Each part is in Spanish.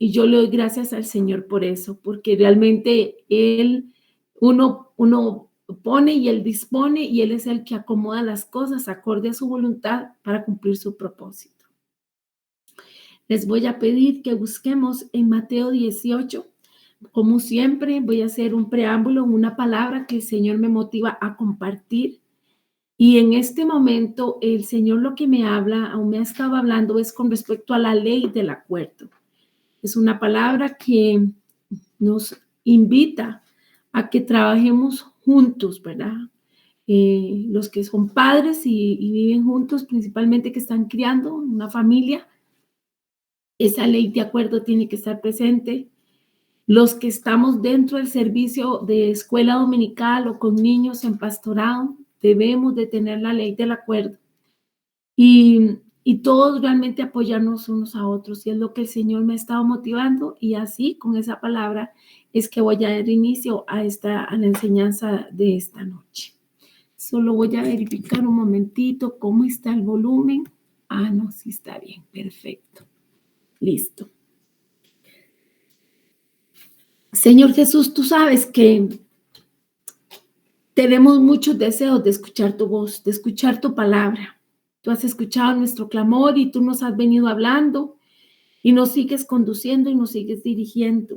Y yo le doy gracias al Señor por eso, porque realmente uno pone y Él dispone y Él es el que acomoda las cosas acorde a su voluntad para cumplir su propósito. Les voy a pedir que busquemos en Mateo 18. Como siempre, voy a hacer un preámbulo, una palabra que el Señor me motiva a compartir. Y en este momento, el Señor lo que me habla, o me ha estado hablando, es con respecto a la ley del acuerdo. Es una palabra que nos invita a que trabajemos juntos, ¿verdad? Los que son padres y viven juntos, principalmente que están criando una familia, esa ley de acuerdo tiene que estar presente. Los que estamos dentro del servicio de escuela dominical o con niños en pastorado, debemos de tener la ley del acuerdo y todos realmente apoyarnos unos a otros. Y es lo que el Señor me ha estado motivando y así con esa palabra es que voy a dar inicio a la enseñanza de esta noche. Solo voy a verificar un momentito cómo está el volumen. No, sí está bien, perfecto. Listo. Señor Jesús, tú sabes que tenemos muchos deseos de escuchar tu voz, de escuchar tu palabra. Tú has escuchado nuestro clamor y tú nos has venido hablando y nos sigues conduciendo y nos sigues dirigiendo.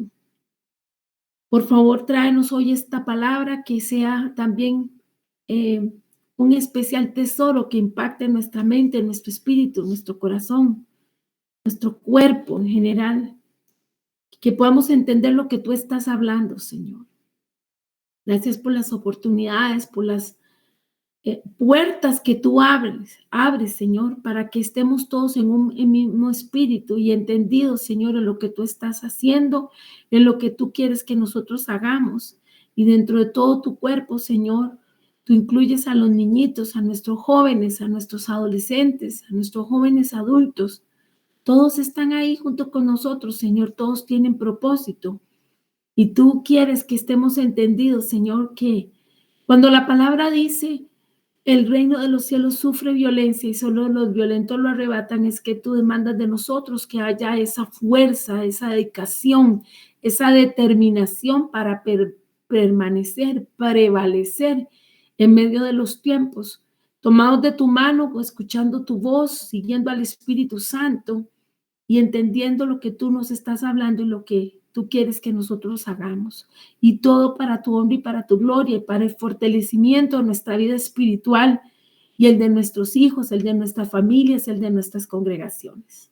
Por favor, tráenos hoy esta palabra que sea también un especial tesoro que impacte nuestra mente, nuestro espíritu, nuestro corazón, nuestro cuerpo en general. Que podamos entender lo que tú estás hablando, Señor. Gracias por las oportunidades, por las puertas que tú abres, Señor, para que estemos todos en un mismo espíritu y entendidos, Señor, en lo que tú estás haciendo, en lo que tú quieres que nosotros hagamos. Y dentro de todo tu cuerpo, Señor, tú incluyes a los niñitos, a nuestros jóvenes, a nuestros adolescentes, a nuestros jóvenes adultos. Todos están ahí junto con nosotros, Señor, todos tienen propósito. Y tú quieres que estemos entendidos, Señor, que cuando la palabra dice, el reino de los cielos sufre violencia y solo los violentos lo arrebatan, es que tú demandas de nosotros que haya esa fuerza, esa dedicación, esa determinación para permanecer, prevalecer en medio de los tiempos, tomados de tu mano, escuchando tu voz, siguiendo al Espíritu Santo y entendiendo lo que tú nos estás hablando y lo que tú quieres que nosotros hagamos. Y todo para tu honra y para tu gloria y para el fortalecimiento de nuestra vida espiritual y el de nuestros hijos, el de nuestras familias, el de nuestras congregaciones.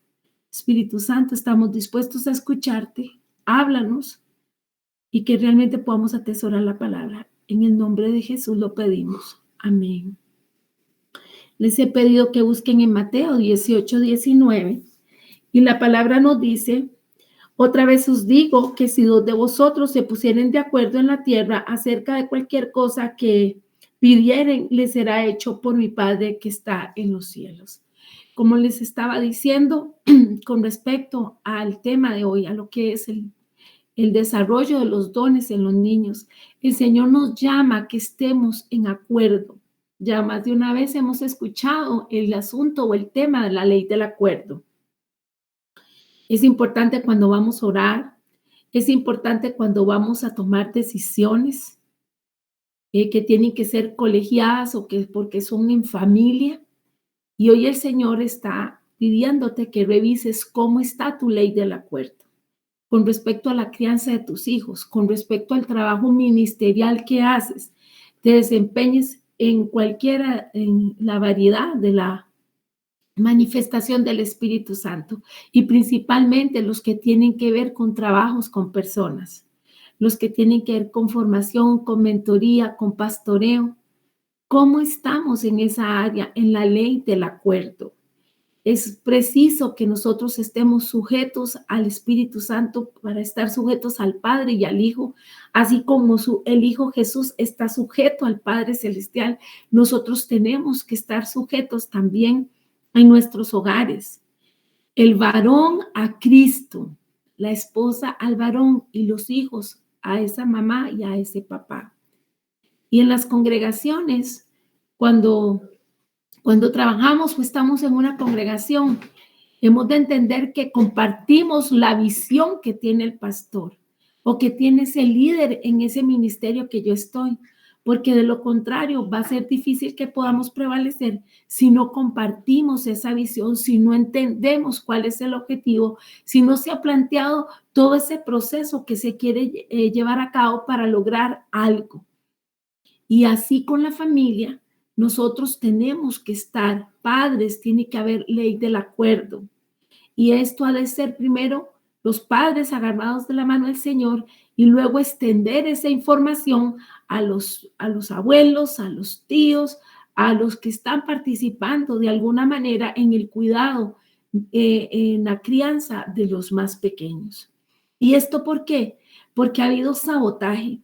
Espíritu Santo, estamos dispuestos a escucharte. Háblanos y que realmente podamos atesorar la palabra. En el nombre de Jesús lo pedimos. Amén. Les he pedido que busquen en Mateo 18:19. Y la palabra nos dice, otra vez os digo que si dos de vosotros se pusieren de acuerdo en la tierra acerca de cualquier cosa que pidieren, les será hecho por mi Padre que está en los cielos. Como les estaba diciendo, con respecto al tema de hoy, a lo que es el desarrollo de los dones en los niños, el Señor nos llama a que estemos en acuerdo. Ya más de una vez hemos escuchado el asunto o el tema de la ley del acuerdo. Es importante cuando vamos a orar, es importante cuando vamos a tomar decisiones que tienen que ser colegiadas o que porque son en familia. Y hoy el Señor está pidiéndote que revises cómo está tu ley del acuerdo con respecto a la crianza de tus hijos, con respecto al trabajo ministerial que haces, te desempeñes en en la variedad de la manifestación del Espíritu Santo y principalmente los que tienen que ver con trabajos con personas, los que tienen que ver con formación, con mentoría, con pastoreo. ¿Cómo estamos en esa área, en la ley del acuerdo? Es preciso que nosotros estemos sujetos al Espíritu Santo para estar sujetos al Padre y al Hijo, así como el Hijo Jesús está sujeto al Padre Celestial. Nosotros tenemos que estar sujetos también en nuestros hogares. El varón a Cristo, la esposa al varón y los hijos a esa mamá y a ese papá. Y en las congregaciones, cuando trabajamos o estamos en una congregación, Hemos de entender que compartimos la visión que tiene el pastor o que tiene ese líder en ese ministerio que yo estoy, porque de lo contrario va a ser difícil que podamos prevalecer si no compartimos esa visión, si no entendemos cuál es el objetivo, si no se ha planteado todo ese proceso que se quiere llevar a cabo para lograr algo. Y así con la familia, nosotros tenemos que estar, padres, tiene que haber ley del acuerdo. Y esto ha de ser primero los padres agarrados de la mano del Señor y luego extender esa información a los abuelos, a los tíos, a los que están participando de alguna manera en el cuidado, en la crianza de los más pequeños. ¿Y esto por qué? Porque ha habido sabotaje.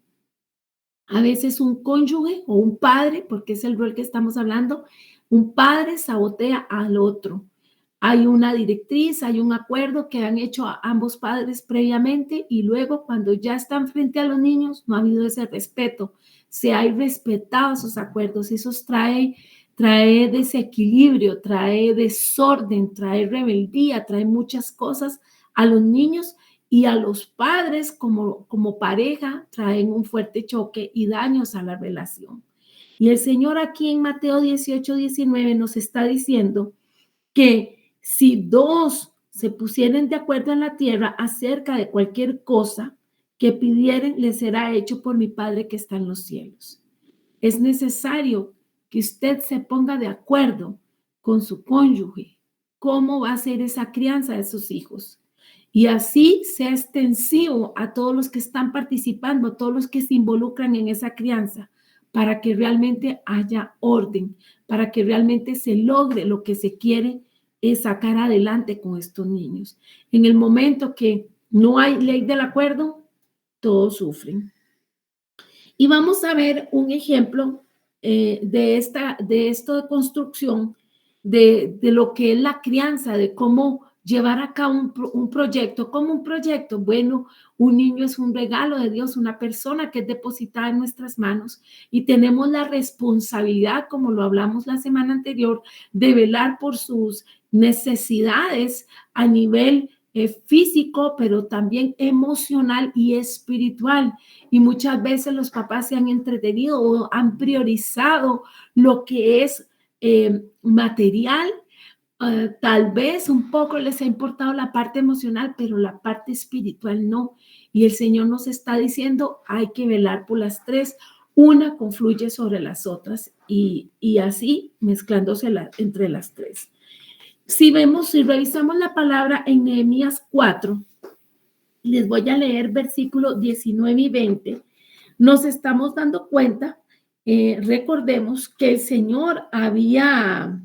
A veces un cónyuge o un padre, porque es el rol que estamos hablando, un padre sabotea al otro. Hay una directriz, hay un acuerdo que han hecho ambos padres previamente y luego cuando ya están frente a los niños no ha habido ese respeto. Se ha respetado esos acuerdos y eso trae desequilibrio, trae desorden, trae rebeldía, trae muchas cosas a los niños y a los padres como pareja traen un fuerte choque y daños a la relación. Y el Señor aquí en Mateo 18-19 nos está diciendo que si dos se pusieren de acuerdo en la tierra acerca de cualquier cosa que pidieren, les será hecho por mi Padre que está en los cielos. Es necesario que usted se ponga de acuerdo con su cónyuge, cómo va a ser esa crianza de sus hijos. Y así sea extensivo a todos los que están participando, a todos los que se involucran en esa crianza, para que realmente haya orden, para que realmente se logre lo que se quiere es sacar adelante con estos niños. En el momento que no hay ley del acuerdo, todos sufren. Y vamos a ver un ejemplo de esto de construcción, de lo que es la crianza, de cómo llevar a cabo un proyecto. ¿Cómo un proyecto? Bueno, un niño es un regalo de Dios, una persona que es depositada en nuestras manos y tenemos la responsabilidad, como lo hablamos la semana anterior, de velar por sus necesidades a nivel físico, pero también emocional y espiritual. Y muchas veces los papás se han entretenido o han priorizado lo que es material. Tal vez un poco les ha importado la parte emocional, pero la parte espiritual no. Y el Señor nos está diciendo, hay que velar por las tres. Una confluye sobre las otras y así mezclándose entre las tres. Si revisamos la palabra en Nehemías 4, les voy a leer versículos 19 y 20, nos estamos dando cuenta, recordemos que el Señor había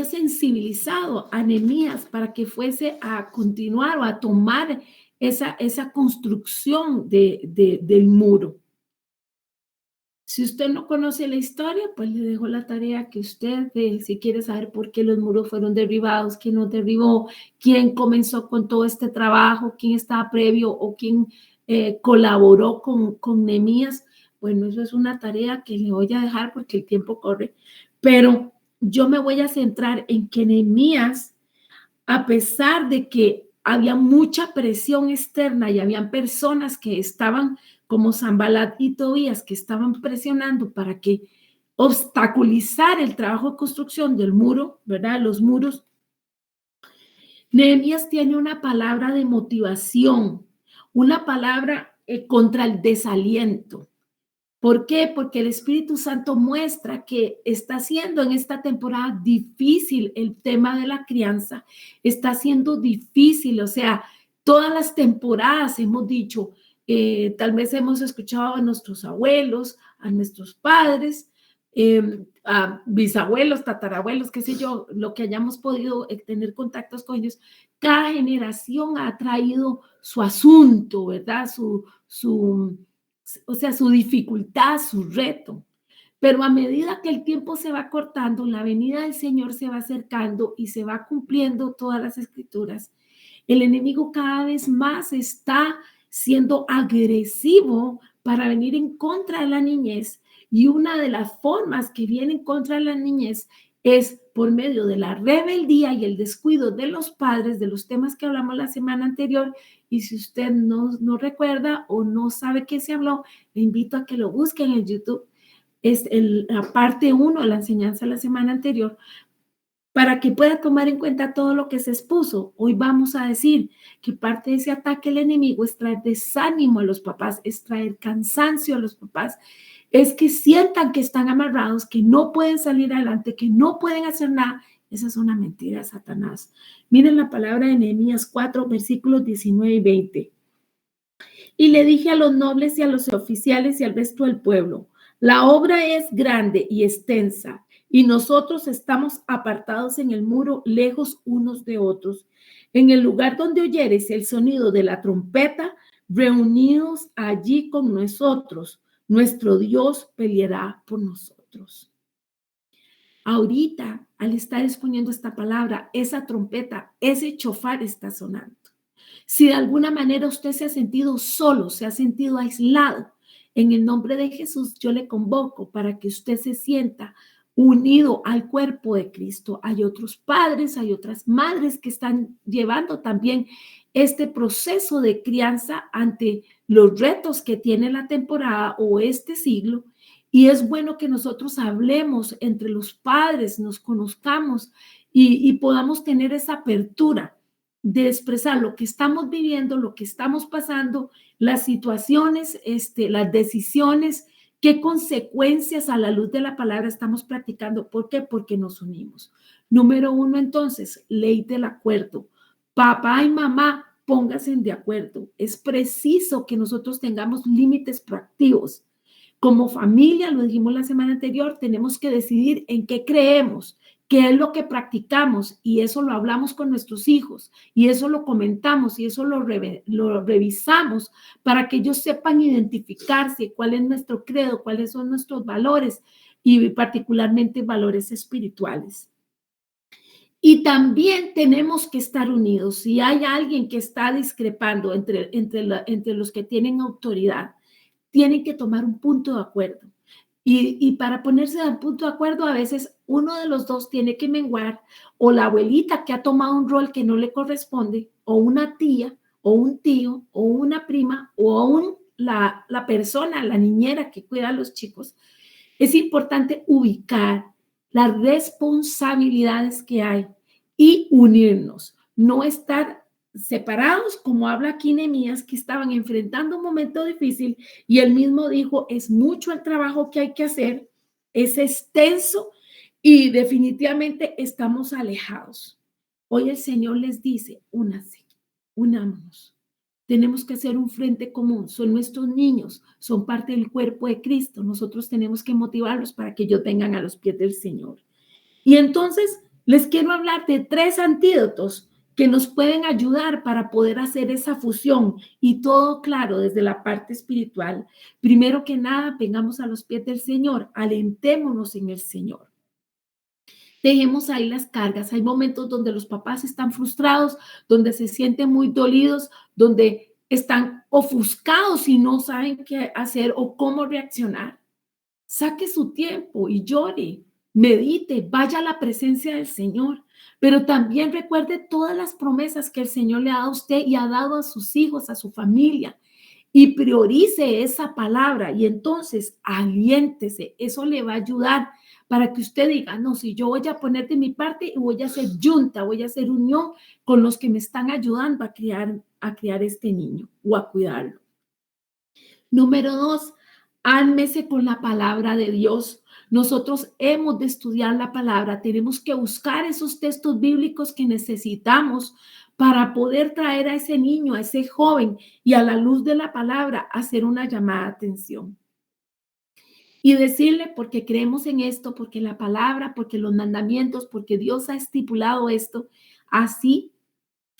sensibilizado a Nehemías para que fuese a continuar o a tomar esa construcción del muro. Si usted no conoce la historia, pues le dejo la tarea que usted, si quiere saber por qué los muros fueron derribados, quién los derribó, quién comenzó con todo este trabajo, quién estaba previo o quién colaboró con Nehemías. Bueno, eso es una tarea que le voy a dejar porque el tiempo corre, pero yo me voy a centrar en que Nehemías, a pesar de que había mucha presión externa y habían personas que estaban como Sanbalat y Tobías que estaban presionando para que obstaculizar el trabajo de construcción del muro, ¿verdad? Los muros. Nehemías tiene una palabra de motivación, una palabra contra el desaliento. ¿Por qué? Porque el Espíritu Santo muestra que está siendo en esta temporada difícil el tema de la crianza, está siendo difícil, o sea, todas las temporadas hemos dicho, tal vez hemos escuchado a nuestros abuelos, a nuestros padres, a bisabuelos, tatarabuelos, qué sé yo, lo que hayamos podido tener contactos con ellos, cada generación ha traído su asunto, ¿verdad? O sea, su dificultad, su reto. Pero a medida que el tiempo se va cortando, la venida del Señor se va acercando y se va cumpliendo todas las escrituras, el enemigo cada vez más está siendo agresivo para venir en contra de la niñez Y una de las formas que vienen contra la niñez es por medio de la rebeldía y el descuido de los padres, de los temas que hablamos la semana anterior. Y si usted no recuerda o no sabe qué se habló, le invito a que lo busque en el YouTube. Es la parte 1 de la enseñanza de la semana anterior, para que pueda tomar en cuenta todo lo que se expuso. Hoy vamos a decir que parte de ese ataque del enemigo es traer desánimo a los papás, es traer cansancio a los papás, es que sientan que están amarrados, que no pueden salir adelante, que no pueden hacer nada. Esa es una mentira de Satanás. Miren la palabra de Nehemías 4, versículos 19 y 20. Y le dije a los nobles y a los oficiales y al resto del pueblo: la obra es grande y extensa, y nosotros estamos apartados en el muro, lejos unos de otros. En el lugar donde oyeres el sonido de la trompeta, reunidos allí con nosotros. Nuestro Dios peleará por nosotros. Ahorita, al estar exponiendo esta palabra, esa trompeta, ese chofar está sonando. Si de alguna manera usted se ha sentido solo, se ha sentido aislado, en el nombre de Jesús yo le convoco para que usted se sienta unido al cuerpo de Cristo. Hay otros padres, hay otras madres que están llevando también este proceso de crianza ante los retos que tiene la temporada o este siglo. Y es bueno que nosotros hablemos entre los padres, nos conozcamos y podamos tener esa apertura de expresar lo que estamos viviendo, lo que estamos pasando, las situaciones, las decisiones, qué consecuencias a la luz de la palabra estamos practicando. ¿Por qué? Porque nos unimos. Número 1, entonces, ley del acuerdo. Papá y mamá, pónganse de acuerdo. Es preciso que nosotros tengamos límites proactivos. Como familia, lo dijimos la semana anterior, tenemos que decidir en qué creemos, qué es lo que practicamos, y eso lo hablamos con nuestros hijos, y eso lo comentamos, y eso lo revisamos para que ellos sepan identificarse, cuál es nuestro credo, cuáles son nuestros valores, y particularmente valores espirituales. Y también tenemos que estar unidos. Si hay alguien que está discrepando entre los que tienen autoridad, tienen que tomar un punto de acuerdo. Y para ponerse al punto de acuerdo, a veces uno de los dos tiene que menguar, o la abuelita que ha tomado un rol que no le corresponde, o una tía, o un tío, o una prima, o aún la persona, la niñera que cuida a los chicos. Es importante ubicar las responsabilidades que hay y unirnos, no estar separados, como habla aquí Nehemías, que estaban enfrentando un momento difícil y él mismo dijo: es mucho el trabajo que hay que hacer, es extenso y definitivamente estamos alejados. Hoy el Señor les dice: únanse, unámonos. Tenemos que hacer un frente común. Son nuestros niños, son parte del cuerpo de Cristo. Nosotros tenemos que motivarlos para que ellos vengan a los pies del Señor. Y entonces les quiero hablar de 3 antídotos que nos pueden ayudar para poder hacer esa fusión y todo claro desde la parte espiritual. Primero que nada, vengamos a los pies del Señor, alentémonos en el Señor. Dejemos ahí las cargas. Hay momentos donde los papás están frustrados, donde se sienten muy dolidos, donde están ofuscados y no saben qué hacer o cómo reaccionar. Saque su tiempo y llore, medite, vaya a la presencia del Señor, pero también recuerde todas las promesas que el Señor le ha dado a usted y ha dado a sus hijos, a su familia, y priorice esa palabra y entonces aliéntese. Eso le va a ayudar para que usted diga: no, si yo voy a poner de mi parte y voy a hacer yunta, voy a hacer unión con los que me están ayudando a criar este niño o a cuidarlo. Número 2, ármese con la palabra de Dios. Nosotros hemos de estudiar la palabra, tenemos que buscar esos textos bíblicos que necesitamos para poder traer a ese niño, a ese joven, y a la luz de la palabra hacer una llamada de atención. Y decirle: porque creemos en esto, porque la palabra, porque los mandamientos, porque Dios ha estipulado esto, así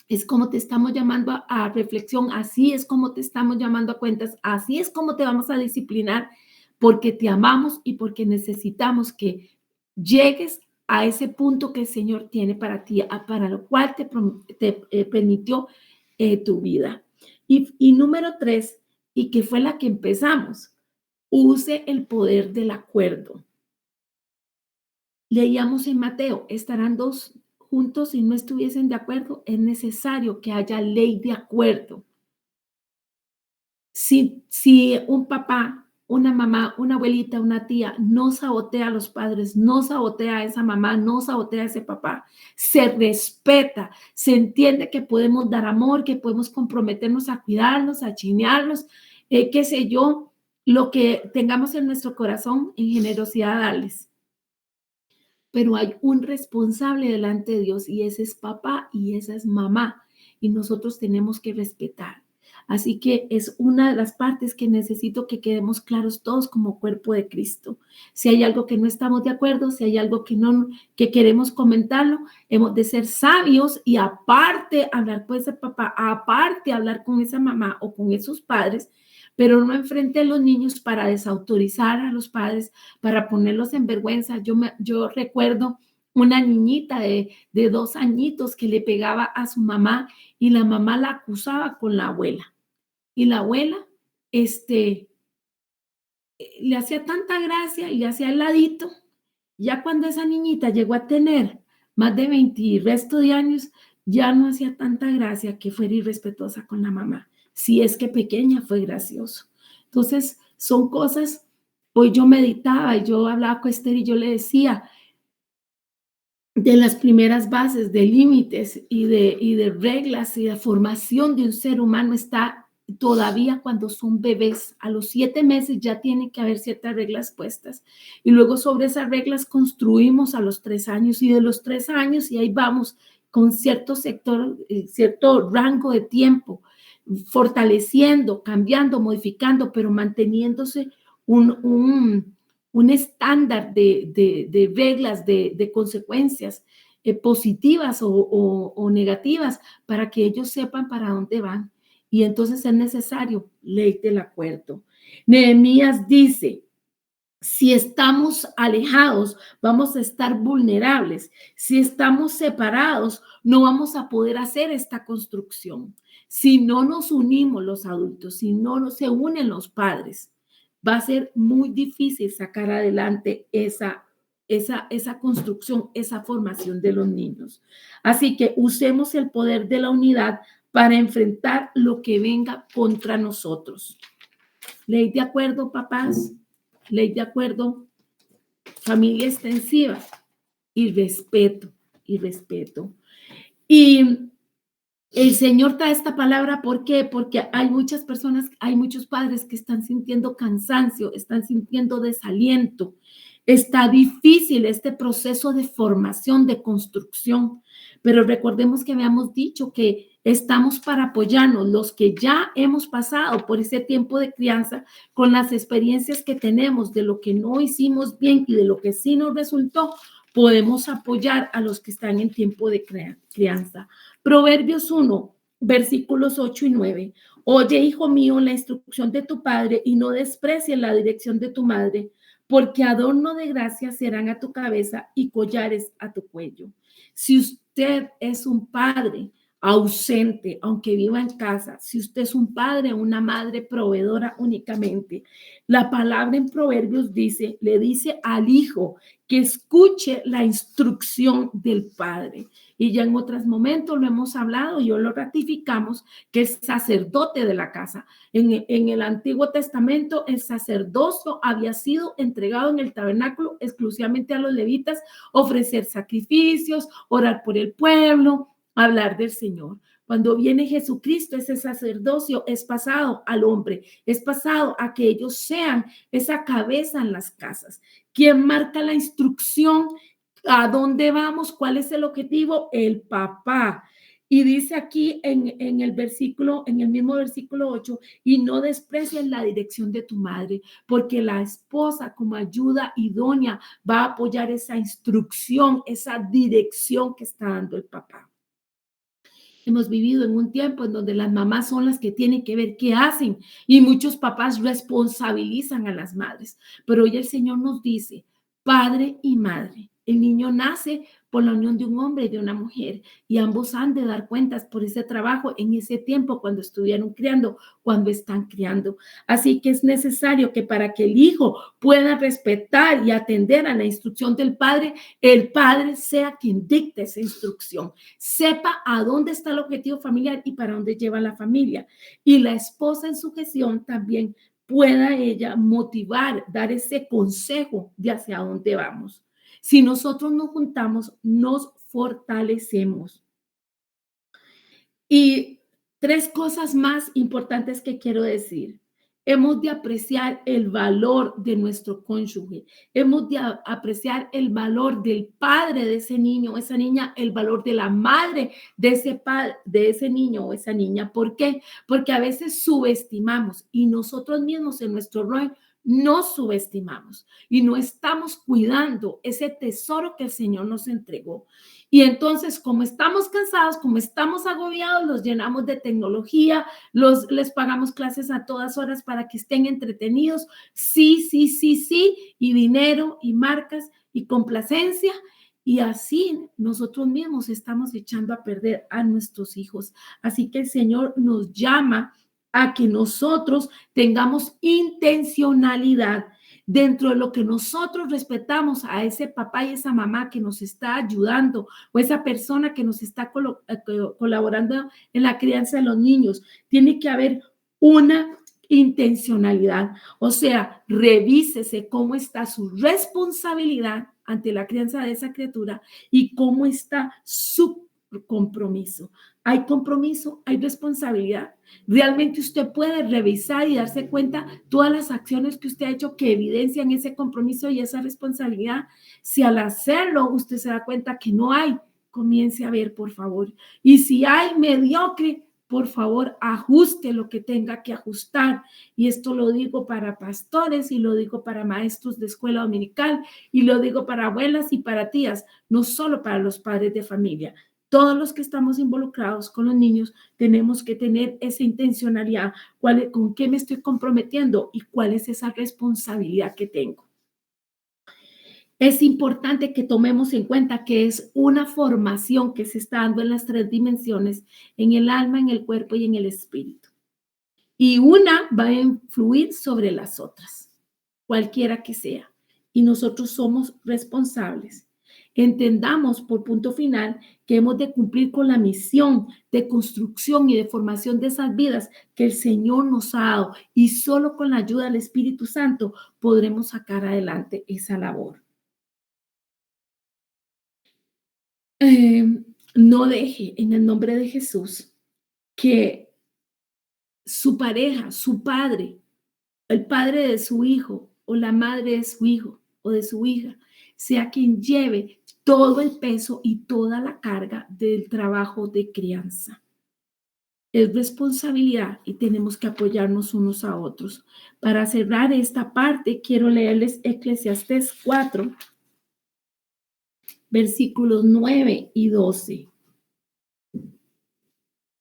es como te estamos llamando a reflexión, así es como te estamos llamando a cuentas, así es como te vamos a disciplinar, porque te amamos y porque necesitamos que llegues a ese punto que el Señor tiene para ti, para lo cual te permitió tu vida. Y número 3, y que fue la que empezamos, use el poder del acuerdo. Leíamos en Mateo, estarán dos juntos si no estuviesen de acuerdo, es necesario que haya ley de acuerdo. Si un papá, una mamá, una abuelita, una tía no sabotea a los padres, no sabotea a esa mamá, no sabotea a ese papá, se respeta, se entiende que podemos dar amor, que podemos comprometernos a cuidarnos, a chinearnos, qué sé yo, lo que tengamos en nuestro corazón en generosidad darles. Pero hay un responsable delante de Dios y ese es papá y esa es mamá y nosotros tenemos que respetar. Así que es una de las partes que necesito que quedemos claros todos como cuerpo de Cristo. Si hay algo que no estamos de acuerdo, si hay algo que no que queremos comentarlo, hemos de ser sabios y aparte hablar con ese papá, aparte hablar con esa mamá o con esos padres, pero no enfrente a los niños para desautorizar a los padres, para ponerlos en vergüenza. Yo recuerdo una niñita de 2 añitos que le pegaba a su mamá y la mamá la acusaba con la abuela. Y la abuela, le hacía tanta gracia y le hacía el ladito. Ya cuando esa niñita llegó a tener más de 20 y resto de años, ya no hacía tanta gracia que fuera irrespetuosa con la mamá. Si es que pequeña fue gracioso. Entonces, son cosas, hoy yo meditaba y yo hablaba con Esther y yo le decía, de las primeras bases de límites y de reglas y de formación de un ser humano está todavía cuando son bebés. A los 7 meses ya tiene que haber ciertas reglas puestas. Y luego sobre esas reglas construimos a los 3 años y de los 3 años y ahí vamos con cierto sector, cierto rango de tiempo, fortaleciendo, cambiando, modificando, pero manteniéndose un estándar de reglas, de consecuencias positivas o negativas para que ellos sepan para dónde van. Y entonces es necesario ley del acuerdo. Nehemías dice, si estamos alejados, vamos a estar vulnerables. Si estamos separados, no vamos a poder hacer esta construcción. Si no nos unimos los adultos, si no se unen los padres, va a ser muy difícil sacar adelante esa construcción, esa formación de los niños. Así que usemos el poder de la unidad para enfrentar lo que venga contra nosotros. Ley de acuerdo, papás. Ley de acuerdo, familia extensiva y respeto, y respeto. Y el Señor trae esta palabra, ¿por qué? Porque hay muchas personas, hay muchos padres que están sintiendo cansancio, están sintiendo desaliento. Está difícil este proceso de formación, de construcción, pero recordemos que habíamos dicho que estamos para apoyarnos, los que ya hemos pasado por ese tiempo de crianza, con las experiencias que tenemos de lo que no hicimos bien y de lo que sí nos resultó, podemos apoyar a los que están en tiempo de crianza. Proverbios 1, versículos 8 y 9. Oye, hijo mío, la instrucción de tu padre y no desprecies la dirección de tu madre, porque adorno de gracia serán a tu cabeza y collares a tu cuello. Si usted es un padre ausente, aunque viva en casa, si usted es un padre o una madre proveedora únicamente, la palabra en Proverbios dice, le dice al hijo que escuche la instrucción del padre. Y ya en otros momentos lo hemos hablado y hoy lo ratificamos, que es sacerdote de la casa. En el Antiguo Testamento, el sacerdocio había sido entregado en el tabernáculo exclusivamente a los levitas, ofrecer sacrificios, orar por el pueblo, hablar del Señor. Cuando viene Jesucristo, ese sacerdocio es pasado al hombre, es pasado a que ellos sean esa cabeza en las casas. ¿Quién marca la instrucción? ¿A dónde vamos? ¿Cuál es el objetivo? El papá. Y dice aquí en el versículo, en el mismo versículo 8, y no desprecies la dirección de tu madre, porque la esposa como ayuda idónea va a apoyar esa instrucción, esa dirección que está dando el papá. Hemos vivido en un tiempo en donde las mamás son las que tienen que ver qué hacen y muchos papás responsabilizan a las madres. Pero hoy el Señor nos dice, padre y madre. El niño nace por la unión de un hombre y de una mujer, y ambos han de dar cuentas por ese trabajo en ese tiempo cuando estuvieron criando, cuando están criando. Así que es necesario que para que el hijo pueda respetar y atender a la instrucción del padre, el padre sea quien dicte esa instrucción, sepa a dónde está el objetivo familiar y para dónde lleva la familia. Y la esposa en su gestión también pueda ella motivar, dar ese consejo de hacia dónde vamos. Si nosotros nos juntamos, nos fortalecemos. Y tres cosas más importantes que quiero decir. Hemos de apreciar el valor de nuestro cónyuge. Hemos de apreciar el valor del padre de ese niño o esa niña, el valor de la madre de ese padre, de ese niño o esa niña. ¿Por qué? Porque a veces subestimamos y nosotros mismos en nuestro rol nos subestimamos y no estamos cuidando ese tesoro que el Señor nos entregó. Y entonces, como estamos cansados, como estamos agobiados, los llenamos de tecnología, les pagamos clases a todas horas para que estén entretenidos. Sí, sí, sí, sí. Y dinero y marcas y complacencia. Y así nosotros mismos estamos echando a perder a nuestros hijos. Así que el Señor nos llama a que nosotros tengamos intencionalidad dentro de lo que nosotros respetamos a ese papá y esa mamá que nos está ayudando o esa persona que nos está colaborando en la crianza de los niños. Tiene que haber una intencionalidad, o sea, revísese cómo está su responsabilidad ante la crianza de esa criatura y cómo está su compromiso. Hay compromiso, hay responsabilidad. Realmente usted puede revisar y darse cuenta todas las acciones que usted ha hecho que evidencian ese compromiso y esa responsabilidad. Si al hacerlo usted se da cuenta que no hay, comience a ver, por favor. Y si hay mediocre, por favor, ajuste lo que tenga que ajustar. Y esto lo digo para pastores y lo digo para maestros de escuela dominical y lo digo para abuelas y para tías, no solo para los padres de familia. Todos los que estamos involucrados con los niños tenemos que tener esa intencionalidad, con qué me estoy comprometiendo y cuál es esa responsabilidad que tengo. Es importante que tomemos en cuenta que es una formación que se está dando en las tres dimensiones, en el alma, en el cuerpo y en el espíritu. Y una va a influir sobre las otras, cualquiera que sea. Y nosotros somos responsables. Entendamos por punto final que hemos de cumplir con la misión de construcción y de formación de esas vidas que el Señor nos ha dado y solo con la ayuda del Espíritu Santo podremos sacar adelante esa labor. No deje en el nombre de Jesús que su pareja, su padre, el padre de su hijo o la madre de su hijo o de su hija, sea quien lleve todo el peso y toda la carga del trabajo de crianza. Es responsabilidad y tenemos que apoyarnos unos a otros. Para cerrar esta parte, quiero leerles Eclesiastés 4, versículos 9 y 12.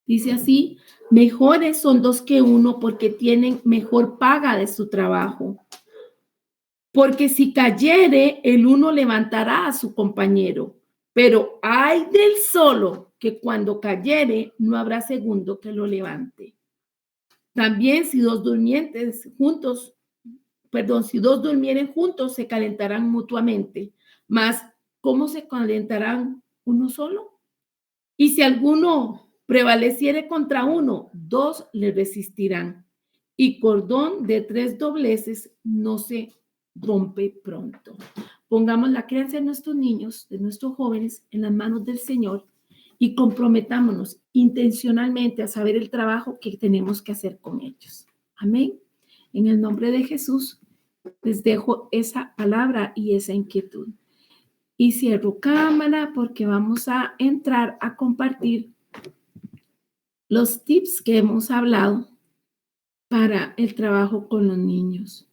Dice así: mejores son dos que uno porque tienen mejor paga de su trabajo. Porque si cayere, el uno levantará a su compañero, pero ay del solo que cuando cayere no habrá segundo que lo levante. También si dos durmientes juntos, si dos durmieren juntos, se calentarán mutuamente. Mas, ¿cómo se calentarán uno solo? Y si alguno prevaleciere contra uno, dos le resistirán. Y cordón de tres dobleces no se rompe pronto. Pongamos la crianza de nuestros niños, de nuestros jóvenes, en las manos del Señor y comprometámonos intencionalmente a saber el trabajo que tenemos que hacer con ellos. Amén. En el nombre de Jesús, les dejo esa palabra y esa inquietud. Y cierro cámara porque vamos a entrar a compartir los tips que hemos hablado para el trabajo con los niños.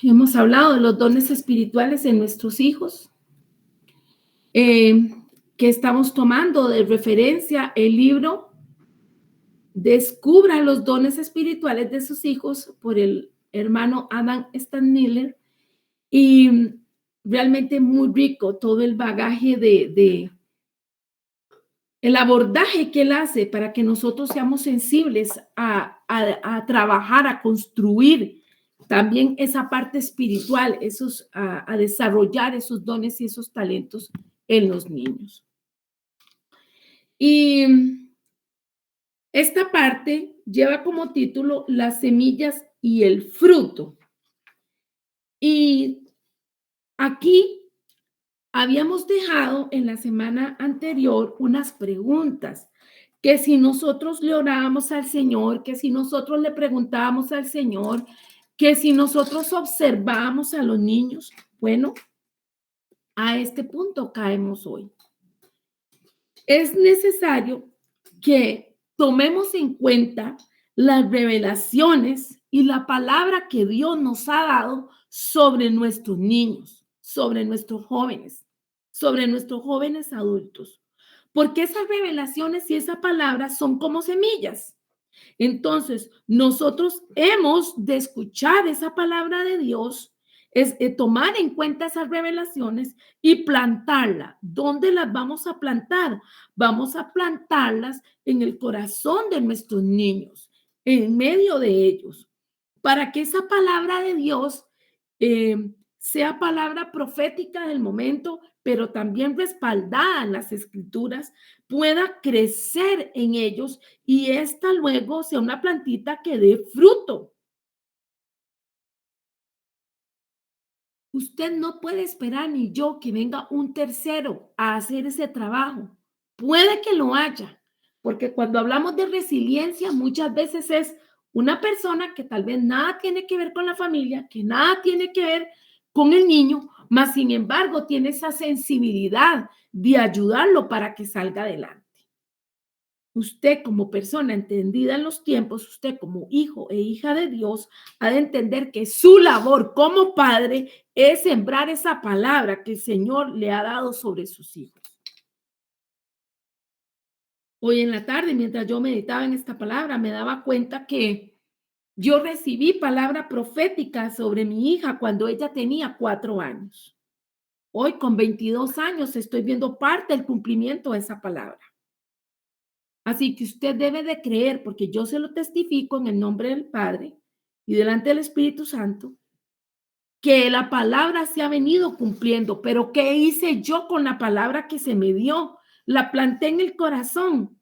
Hemos hablado de los dones espirituales en nuestros hijos, que estamos tomando de referencia el libro Descubra los dones espirituales de sus hijos por el hermano Adam Stanley y realmente muy rico todo el bagaje de el abordaje que él hace para que nosotros seamos sensibles a trabajar, a construir también esa parte espiritual, a desarrollar esos dones y esos talentos en los niños. Y esta parte lleva como título Las semillas y el fruto. Y aquí habíamos dejado en la semana anterior unas preguntas que si nosotros le orábamos al Señor, que si nosotros le preguntábamos al Señor, que si nosotros observábamos a los niños, bueno, a este punto caemos hoy. Es necesario que tomemos en cuenta las revelaciones y la palabra que Dios nos ha dado sobre nuestros niños, sobre nuestros jóvenes adultos. Porque esas revelaciones y esa palabra son como semillas. Entonces, nosotros hemos de escuchar esa palabra de Dios, es tomar en cuenta esas revelaciones y plantarla. ¿Dónde las vamos a plantar? Vamos a plantarlas en el corazón de nuestros niños, en medio de ellos, para que esa palabra de Dios eh, sea palabra profética del momento, pero también respaldada en las escrituras, pueda crecer en ellos y esta luego sea una plantita que dé fruto. Usted no puede esperar ni yo que venga un tercero a hacer ese trabajo. Puede que lo haya, porque cuando hablamos de resiliencia muchas veces es una persona que tal vez nada tiene que ver con la familia, que nada tiene que ver con el niño, mas sin embargo tiene esa sensibilidad de ayudarlo para que salga adelante. Usted como persona entendida en los tiempos, usted como hijo e hija de Dios, ha de entender que su labor como padre es sembrar esa palabra que el Señor le ha dado sobre sus hijos. Hoy en la tarde, mientras yo meditaba en esta palabra, me daba cuenta que yo recibí palabra profética sobre mi hija cuando ella tenía 4 años. Hoy con 22 años estoy viendo parte del cumplimiento de esa palabra. Así que usted debe de creer, porque yo se lo testifico en el nombre del Padre y delante del Espíritu Santo, que la palabra se ha venido cumpliendo. Pero ¿qué hice yo con la palabra que se me dio? La planté en el corazón.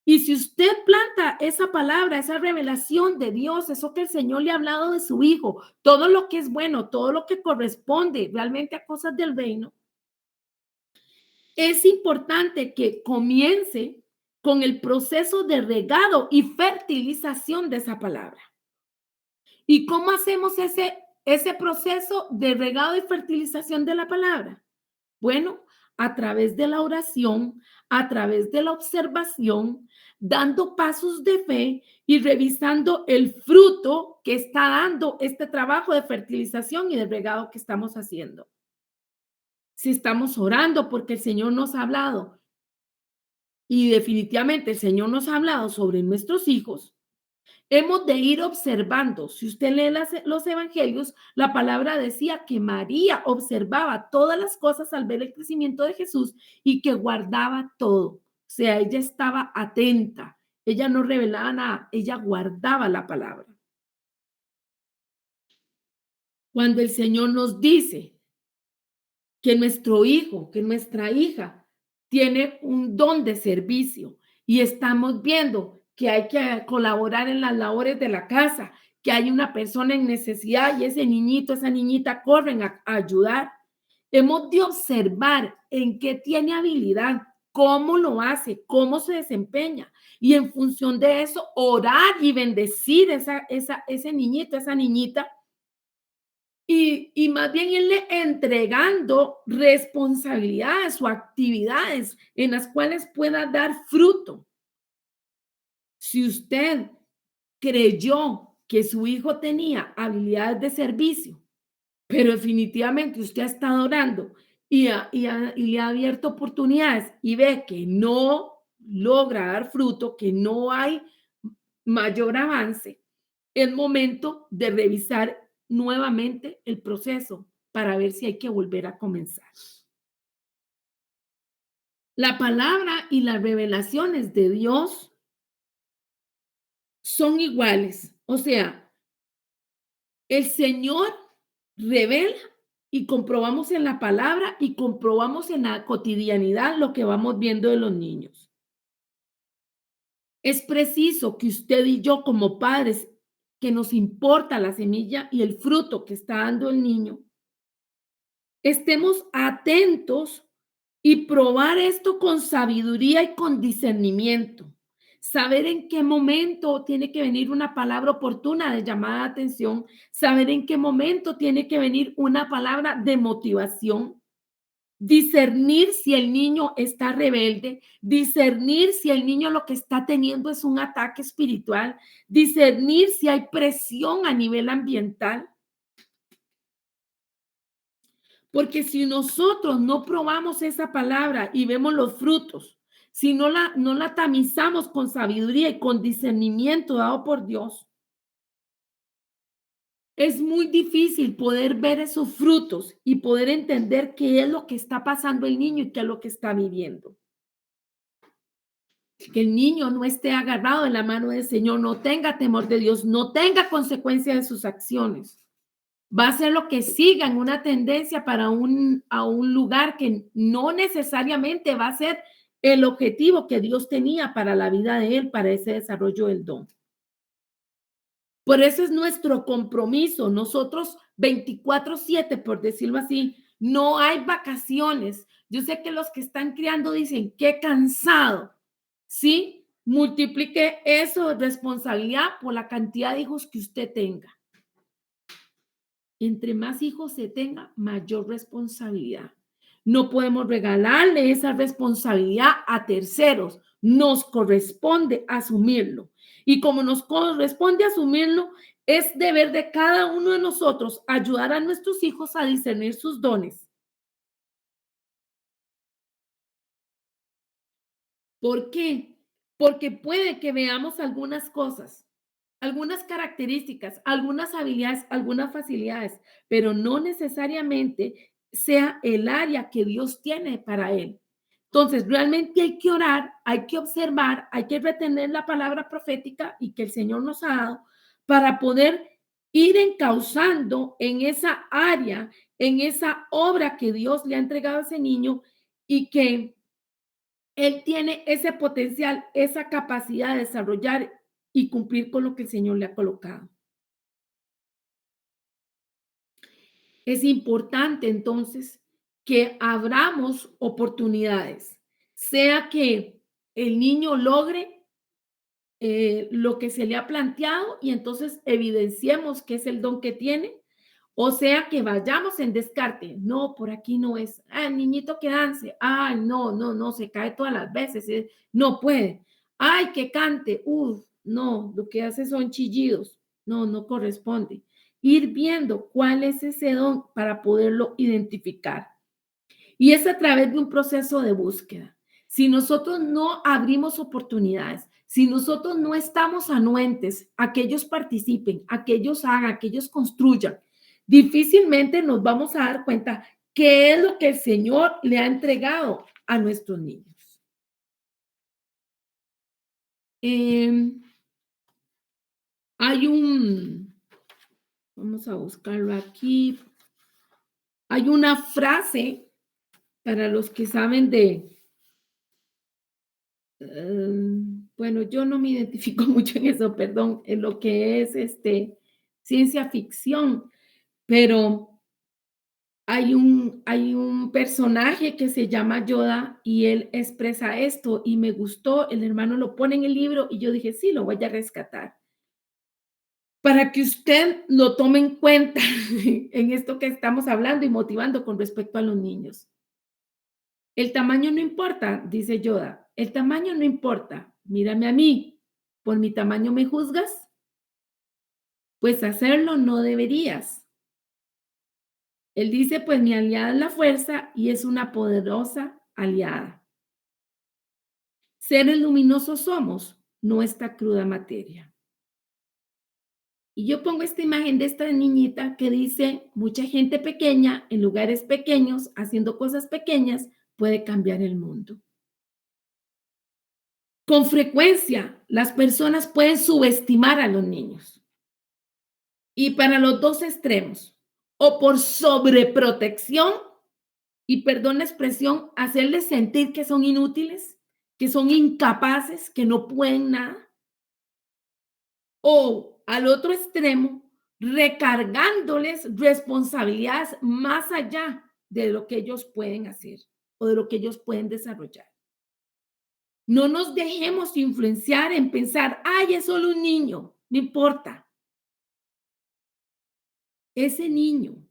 Y si usted planta esa palabra, esa revelación de Dios, eso que el Señor le ha hablado de su hijo, todo lo que es bueno, todo lo que corresponde realmente a cosas del reino, es importante que comience con el proceso de regado y fertilización de esa palabra. ¿Y cómo hacemos ese proceso de regado y fertilización de la palabra? Bueno, a través de la oración, a través de la observación, dando pasos de fe y revisando el fruto que está dando este trabajo de fertilización y de regado que estamos haciendo. Si estamos orando porque el Señor nos ha hablado y definitivamente el Señor nos ha hablado sobre nuestros hijos, hemos de ir observando. Si usted lee los evangelios, la palabra decía que María observaba todas las cosas al ver el crecimiento de Jesús y que guardaba todo. O sea, ella estaba atenta. Ella no revelaba nada, ella guardaba la palabra. Cuando el Señor nos dice que nuestro hijo, que nuestra hija tiene un don de servicio y estamos viendo que hay que colaborar en las labores de la casa, que hay una persona en necesidad y ese niñito, esa niñita corren a ayudar. Hemos de observar en qué tiene habilidad, cómo lo hace, cómo se desempeña y en función de eso orar y bendecir ese niñito, esa niñita y más bien irle entregando responsabilidades o actividades en las cuales pueda dar fruto. Si usted creyó que su hijo tenía habilidades de servicio, pero definitivamente usted ha estado orando y le ha abierto oportunidades y ve que no logra dar fruto, que no hay mayor avance, es momento de revisar nuevamente el proceso para ver si hay que volver a comenzar. La palabra y las revelaciones de Dios son iguales. O sea, el Señor revela y comprobamos en la palabra y comprobamos en la cotidianidad lo que vamos viendo de los niños. Es preciso que usted y yo como padres, que nos importa la semilla y el fruto que está dando el niño, estemos atentos y probar esto con sabiduría y con discernimiento. Saber en qué momento tiene que venir una palabra oportuna de llamada de atención, saber en qué momento tiene que venir una palabra de motivación, discernir si el niño está rebelde, discernir si el niño lo que está teniendo es un ataque espiritual, discernir si hay presión a nivel ambiental. Porque si nosotros no probamos esa palabra y vemos los frutos, si no la tamizamos con sabiduría y con discernimiento dado por Dios, es muy difícil poder ver esos frutos y poder entender qué es lo que está pasando el niño y qué es lo que está viviendo. Que el niño no esté agarrado en la mano del Señor, no tenga temor de Dios, no tenga consecuencia de sus acciones. Va a ser lo que siga en una tendencia a un lugar que no necesariamente va a ser el objetivo que Dios tenía para la vida de él, para ese desarrollo del don. Por eso es nuestro compromiso. Nosotros 24/7, por decirlo así, no hay vacaciones. Yo sé que los que están criando dicen, qué cansado. Sí, multiplique eso, responsabilidad por la cantidad de hijos que usted tenga. Entre más hijos se tenga, mayor responsabilidad. No podemos regalarle esa responsabilidad a terceros. Nos corresponde asumirlo. Y como nos corresponde asumirlo, es deber de cada uno de nosotros ayudar a nuestros hijos a discernir sus dones. ¿Por qué? Porque puede que veamos algunas cosas, algunas características, algunas habilidades, algunas facilidades, pero no necesariamente sea el área que Dios tiene para él. Entonces, realmente hay que orar, hay que observar, hay que retener la palabra profética y que el Señor nos ha dado para poder ir encauzando en esa área, en esa obra que Dios le ha entregado a ese niño y que él tiene ese potencial, esa capacidad de desarrollar y cumplir con lo que el Señor le ha colocado. Es importante entonces que abramos oportunidades, sea que el niño logre lo que se le ha planteado y entonces evidenciemos que es el don que tiene, o sea que vayamos en descarte. No, por aquí no es. Ah, el niñito que dance. Ay, no, no, no, se cae todas las veces. No puede. Ay, que cante. Uf, no, lo que hace son chillidos. No, no corresponde. Ir viendo cuál es ese don para poderlo identificar. Y es a través de un proceso de búsqueda. Si nosotros no abrimos oportunidades, si nosotros no estamos anuentes a que ellos participen, a que ellos hagan, a que ellos construyan, difícilmente nos vamos a dar cuenta qué es lo que el Señor le ha entregado a nuestros niños. Eh, hay un, vamos a buscarlo aquí, hay una frase para los que saben bueno, yo no me identifico mucho en eso, perdón, en lo que es ciencia ficción, pero hay un personaje que se llama Yoda y él expresa esto y me gustó, el hermano lo pone en el libro y yo dije, sí, lo voy a rescatar. Para que usted lo tome en cuenta en esto que estamos hablando y motivando con respecto a los niños. El tamaño no importa, dice Yoda. El tamaño no importa. Mírame a mí. ¿Por mi tamaño me juzgas? Pues hacerlo no deberías. Él dice, pues mi aliada es la fuerza y es una poderosa aliada. Seres luminosos somos, no esta cruda materia. Y yo pongo esta imagen de esta niñita que dice, mucha gente pequeña en lugares pequeños, haciendo cosas pequeñas, puede cambiar el mundo. Con frecuencia, las personas pueden subestimar a los niños y para los dos extremos, o por sobreprotección y perdón la expresión, hacerles sentir que son inútiles, que son incapaces, que no pueden nada, o al otro extremo, recargándoles responsabilidades más allá de lo que ellos pueden hacer o de lo que ellos pueden desarrollar. No nos dejemos influenciar en pensar, ay, es solo un niño, no importa. Ese niño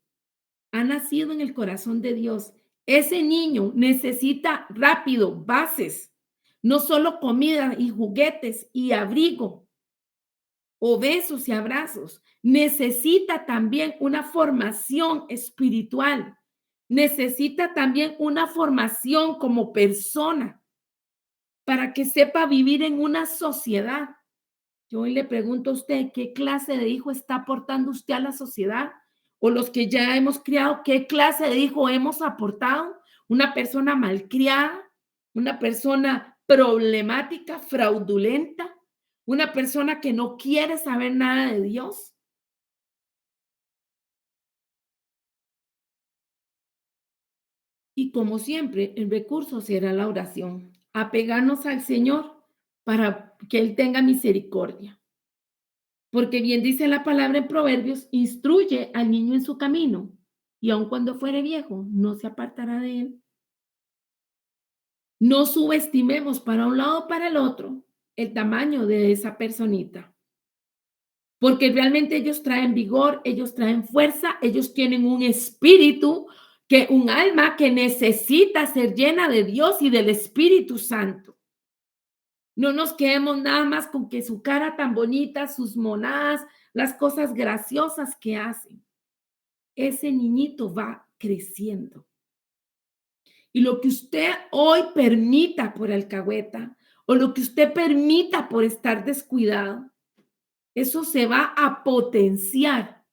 ha nacido en el corazón de Dios. Ese niño necesita rápido bases, no solo comida y juguetes y abrigo o besos y abrazos. Necesita también una formación espiritual. Necesita también una formación como persona para que sepa vivir en una sociedad. Yo hoy le pregunto a usted, ¿qué clase de hijo está aportando usted a la sociedad? O los que ya hemos criado, ¿qué clase de hijo hemos aportado? ¿Una persona malcriada? ¿Una persona problemática, fraudulenta? ¿Una persona que no quiere saber nada de Dios? Y como siempre, el recurso será la oración. Apegarnos al Señor para que Él tenga misericordia. Porque bien dice la palabra en Proverbios, instruye al niño en su camino, y aun cuando fuere viejo, no se apartará de él. No subestimemos para un lado o para el otro el tamaño de esa personita, porque realmente ellos traen vigor, ellos traen fuerza, ellos tienen un espíritu, un alma que necesita ser llena de Dios y del Espíritu Santo. No nos quedemos nada más con que su cara tan bonita, sus monadas, las cosas graciosas que hacen. Ese niñito va creciendo. Y lo que usted hoy permita por alcahueta o lo que usted permita por estar descuidado, eso se va a potenciar,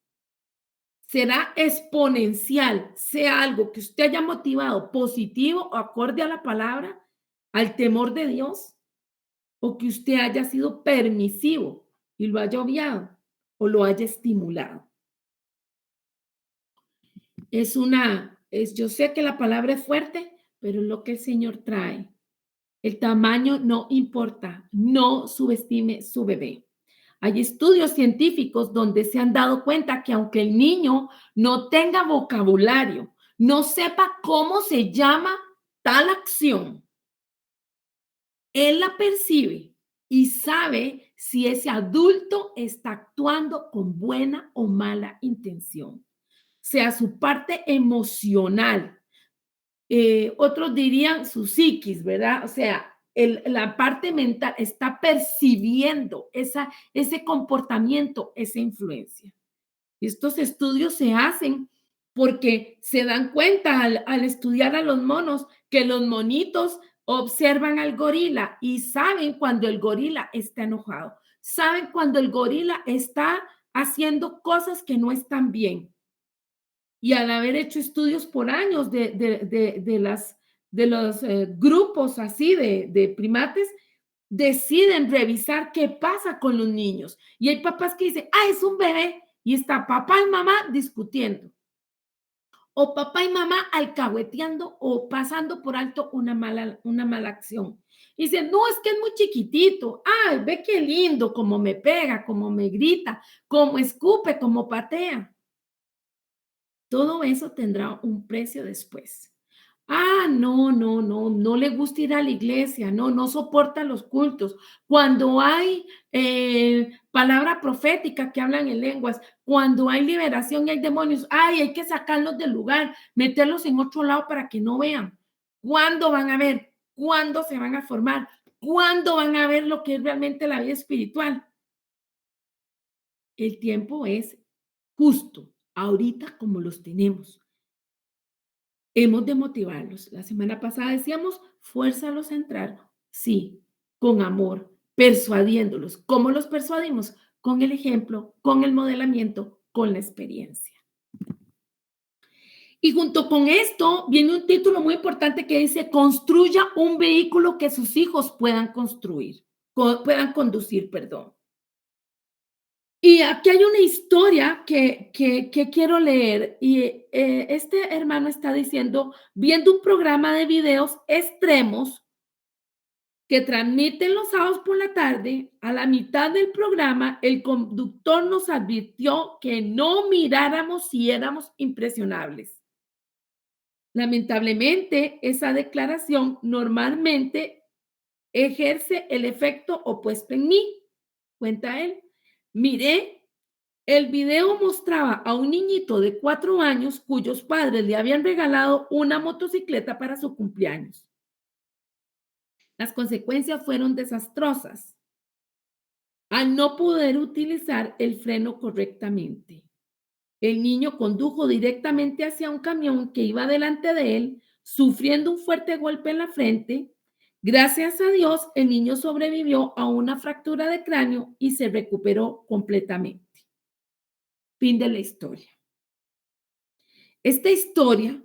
será exponencial, sea algo que usted haya motivado positivo o acorde a la palabra, al temor de Dios, o que usted haya sido permisivo y lo haya obviado o lo haya estimulado. Yo sé que la palabra es fuerte, pero es lo que el Señor trae. El tamaño no importa, no subestime su bebé. Hay estudios científicos donde se han dado cuenta que aunque el niño no tenga vocabulario, no sepa cómo se llama tal acción, él la percibe y sabe si ese adulto está actuando con buena o mala intención, sea su parte emocional, otros dirían su psiquis, ¿verdad? O sea, la parte mental está percibiendo ese comportamiento, esa influencia. Estos estudios se hacen porque se dan cuenta al estudiar a los monos que los monitos observan al gorila y saben cuando el gorila está enojado, saben cuando el gorila está haciendo cosas que no están bien. Y al haber hecho estudios por años de los grupos así de primates, deciden revisar qué pasa con los niños. Y hay papás que dicen, ah, es un bebé, y está papá y mamá discutiendo, o papá y mamá alcahueteando o pasando por alto una mala acción. Y dicen, no, es que es muy chiquitito. Ay, ve qué lindo, cómo me pega, cómo me grita, cómo escupe, cómo patea. Todo eso tendrá un precio después. Ah, no, no, no, no le gusta ir a la iglesia, no, no soporta los cultos. Cuando hay palabra profética que hablan en lenguas, cuando hay liberación y hay demonios, ay, hay que sacarlos del lugar, meterlos en otro lado para que no vean. ¿Cuándo van a ver? ¿Cuándo se van a formar? ¿Cuándo van a ver lo que es realmente la vida espiritual? El tiempo es justo, ahorita como los tenemos. Hemos de motivarlos. La semana pasada decíamos, fuérzalos a entrar. Sí, con amor, persuadiéndolos. ¿Cómo los persuadimos? con el ejemplo, con el modelamiento, con la experiencia. Y junto con esto viene un título muy importante que dice, construya un vehículo que sus hijos puedan construir, puedan conducir, perdón. Y aquí hay una historia que quiero leer y este hermano está diciendo, viendo un programa de videos extremos que transmiten los sábados por la tarde, a la mitad del programa, el conductor nos advirtió que no miráramos si éramos impresionables. Lamentablemente, esa declaración normalmente ejerce el efecto opuesto en mí, cuenta él. Miré, el video mostraba a un niñito de 4 años cuyos padres le habían regalado una motocicleta para su cumpleaños. Las consecuencias fueron desastrosas al no poder utilizar el freno correctamente. El niño condujo directamente hacia un camión que iba delante de él, sufriendo un fuerte golpe en la frente. Gracias a Dios, el niño sobrevivió a una fractura de cráneo y se recuperó completamente. Fin de la historia. Esta historia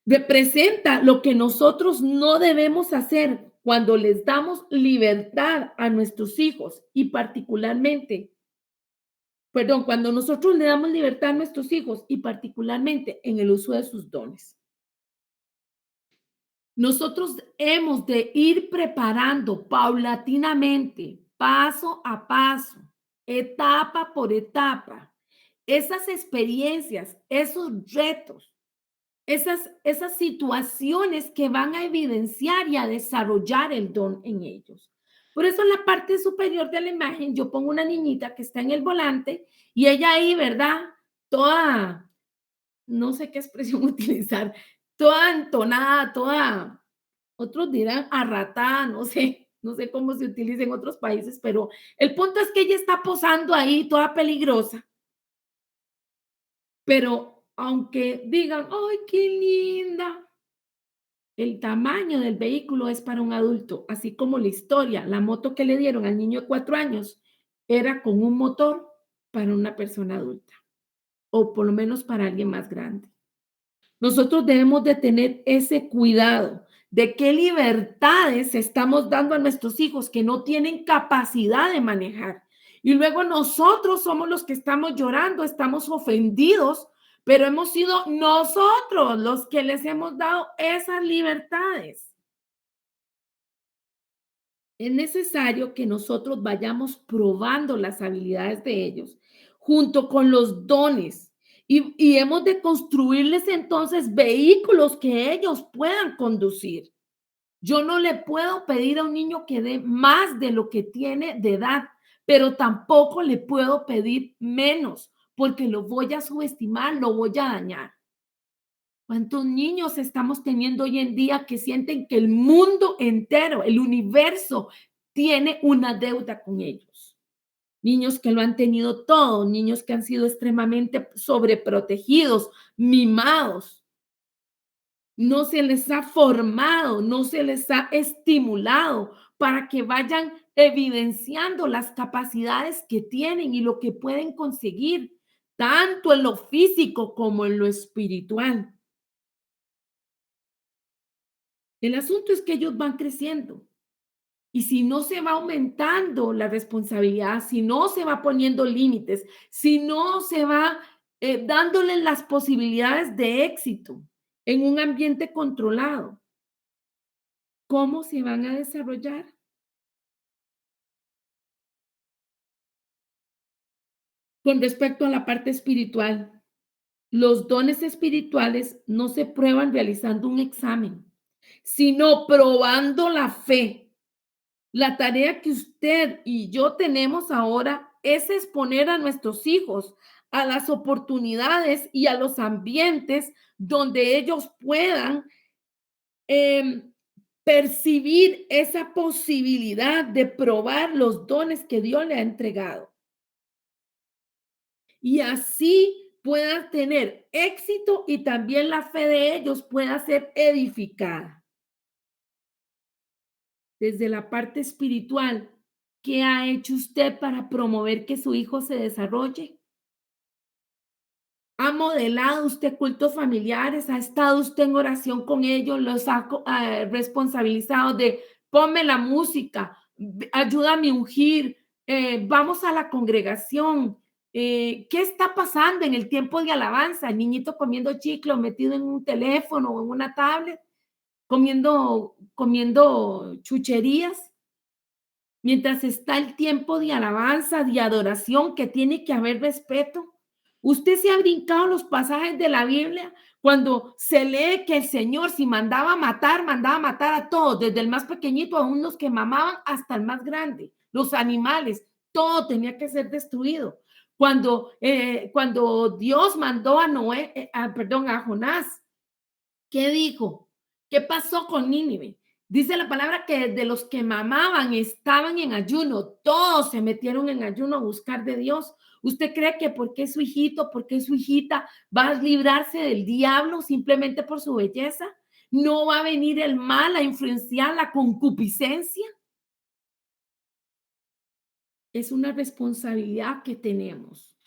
representa lo que nosotros no debemos hacer cuando les damos libertad a nuestros hijos y particularmente, perdón, cuando nosotros le damos libertad a nuestros hijos y particularmente en el uso de sus dones. Nosotros hemos de ir preparando paulatinamente, paso a paso, etapa por etapa, esas experiencias, esos retos, esas situaciones que van a evidenciar y a desarrollar el don en ellos. Por eso en la parte superior de la imagen yo pongo una niñita que está en el volante y ella ahí, ¿verdad? Toda, no sé qué expresión utilizar, toda entonada, toda, otros dirán arratada, no sé cómo se utiliza en otros países, pero el punto es que ella está posando ahí toda peligrosa. Pero aunque digan, ¡ay, qué linda! El tamaño del vehículo es para un adulto, así como la historia, la moto que le dieron al niño de 4 años era con un motor para una persona adulta, o por lo menos para alguien más grande. Nosotros debemos de tener ese cuidado de qué libertades estamos dando a nuestros hijos que no tienen capacidad de manejar. Y luego nosotros somos los que estamos llorando, estamos ofendidos, pero hemos sido nosotros los que les hemos dado esas libertades. Es necesario que nosotros vayamos probando las habilidades de ellos junto con los dones y hemos de construirles entonces vehículos que ellos puedan conducir. Yo no le puedo pedir a un niño que dé más de lo que tiene de edad, pero tampoco le puedo pedir menos porque lo voy a subestimar, lo voy a dañar. ¿Cuántos niños estamos teniendo hoy en día que sienten que el mundo entero, el universo, tiene una deuda con ellos? Niños que lo han tenido todo, niños que han sido extremadamente sobreprotegidos, mimados. No se les ha formado, no se les ha estimulado para que vayan evidenciando las capacidades que tienen y lo que pueden conseguir, tanto en lo físico como en lo espiritual. El asunto es que ellos van creciendo y si no se va aumentando la responsabilidad, si no se va poniendo límites, si no se va dándoles las posibilidades de éxito en un ambiente controlado, ¿cómo se van a desarrollar? Con respecto a la parte espiritual, los dones espirituales no se prueban realizando un examen, sino probando la fe. La tarea que usted y yo tenemos ahora es exponer a nuestros hijos a las oportunidades y a los ambientes donde ellos puedan em, percibir esa posibilidad de probar los dones que Dios le ha entregado. Y así puedan tener éxito y también la fe de ellos pueda ser edificada. Desde la parte espiritual, ¿Qué ha hecho usted para promover que su hijo se desarrolle? ¿Ha modelado usted cultos familiares? ¿Ha estado usted en oración con ellos? ¿Los ha responsabilizado de ponme la música, ayúdame a ungir, vamos a la congregación? ¿Qué está pasando en el tiempo de alabanza? El niñito comiendo chicle o metido en un teléfono o en una tablet, comiendo chucherías. Mientras está el tiempo de alabanza, de adoración, que tiene que haber respeto. Usted se ha brincado los pasajes de la Biblia cuando se lee que el Señor, si mandaba a matar a todos, desde el más pequeñito a unos que mamaban hasta el más grande, los animales, todo tenía que ser destruido. Cuando Dios mandó a a Jonás, ¿qué dijo? ¿Qué pasó con Nínive? Dice la palabra que de los que mamaban estaban en ayuno, todos se metieron en ayuno a buscar de Dios. ¿Usted cree que porque su hijito, porque su hijita va a librarse del diablo simplemente por su belleza? ¿No va a venir el mal a influenciar la concupiscencia? Es una responsabilidad que tenemos.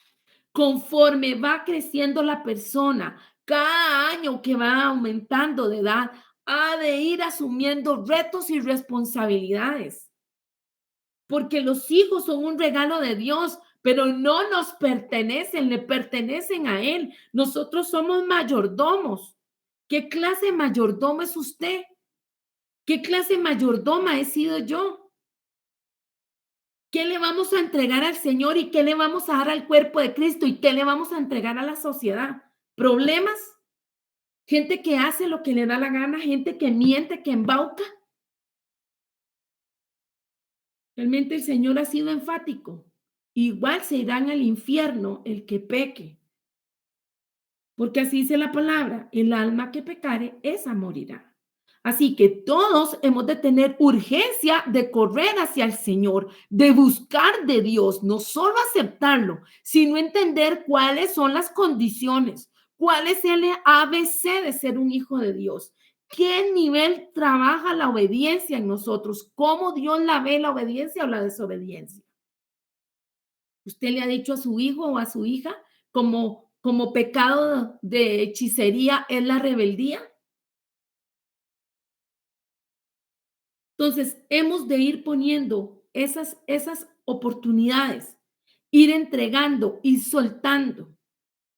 Conforme va creciendo la persona, cada año que va aumentando de edad, ha de ir asumiendo retos y responsabilidades, porque los hijos son un regalo de Dios, pero no nos pertenecen, le pertenecen a Él. Nosotros somos mayordomos. ¿Qué clase de mayordomo es usted? ¿Qué clase de mayordoma he sido yo? ¿Qué le vamos a entregar al Señor y qué le vamos a dar al cuerpo de Cristo y qué le vamos a entregar a la sociedad? ¿Problemas? ¿Gente que hace lo que le da la gana? ¿Gente que miente, que embauca? Realmente el Señor ha sido enfático. Igual se irán al infierno el que peque, porque así dice la palabra, el alma que pecare, esa morirá. Así que todos hemos de tener urgencia de correr hacia el Señor, de buscar de Dios, no solo aceptarlo, sino entender cuáles son las condiciones, cuál es el ABC de ser un hijo de Dios, qué nivel trabaja la obediencia en nosotros, cómo Dios la ve, la obediencia o la desobediencia. ¿Usted le ha dicho a su hijo o a su hija como pecado de hechicería es la rebeldía? Entonces, hemos de ir poniendo esas oportunidades, ir entregando y soltando.